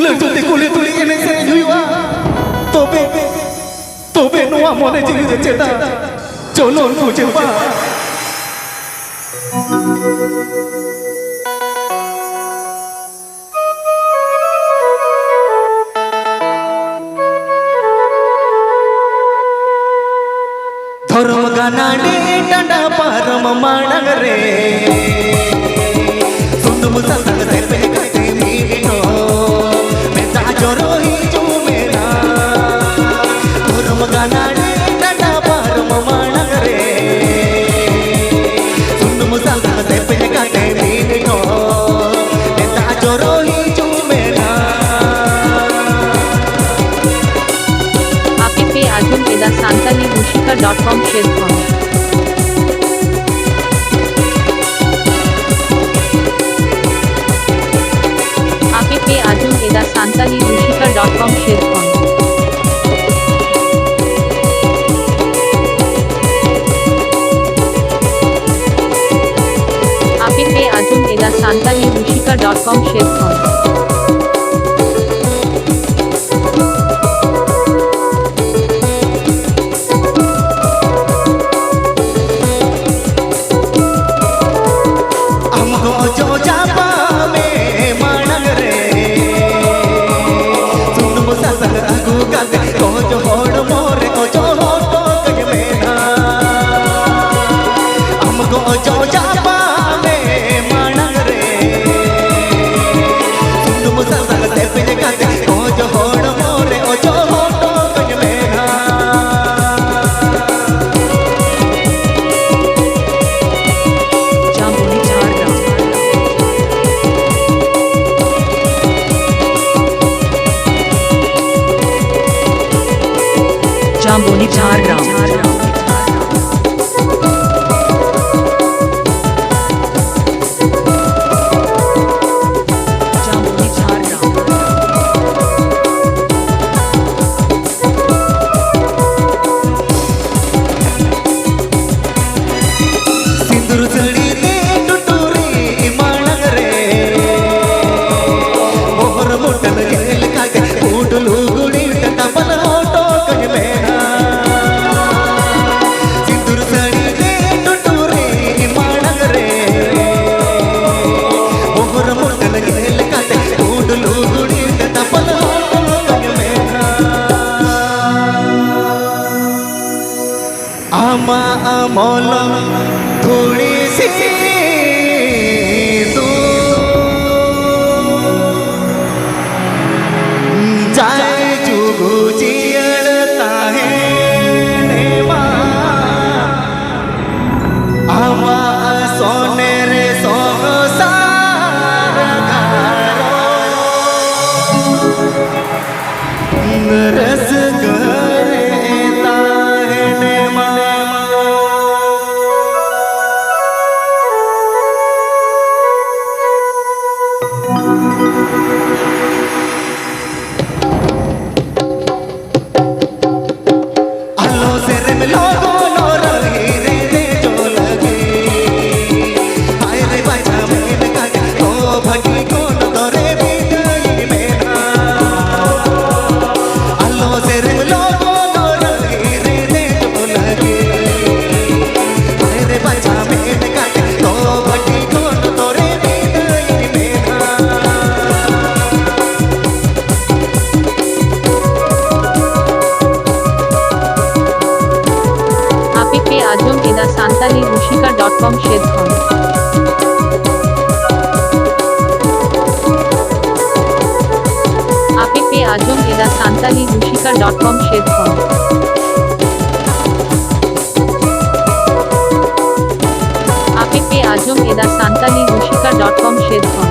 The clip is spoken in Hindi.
तुले जुदी कुली तुली एने सेरेñ हुआ तोबे नोआ मने जिनि जे चेता चलो बुझे बा धर्म गानाडे डांडा पारम माणंग रे सुंदम संग से पे कते मीनो मेता जोरो ही चुमेना धर्म गानाडे डांडा पारम माणंग रे सुंदम संग से पे कते मीनो मेता जोरो ही चुमेना आपके पे आजम एदा सांताली rushika.com शेयर करें। आपके पे आजम एदा सांताली rushika.com शेयर करें। आपके पे आजम एदा सांताली rushika.com शेयर करें। जो जापा में मानग रे सुन मुसलसल अगु गग को जो होड़ मोरे को जो होटो गग में ना हमको जो जापा में मानग रे सुन मुसलसल से पिज गग को जो होड़ मोरे को जो होटो गग में ना जाम्बोनी झारग्राम जाम्बोनी झारग्राम सिंदूर सड़ी दे टुटुरी मानग रे मोहर मोटन गेल कागे उडलू गुड़ी टपल होटो कग में ना सिंदूर सड़ी दे टुटुरी मानग रे मोहर मोटन गेल कागे उडलू गुड़ी टपल होटो कग में ना आमा अमोल थोड़ी सी तू जाए जुगु जियड़ता है नेवा आमा सोने रे सोनो सारा रस करता है नेवा आजम एदा सांताली rushika.com शेयर करें। आपके पे आजम एदा सांताली rushika.com शेयर करें। आपके पे आजम एदा सांताली rushika.com शेयर करें।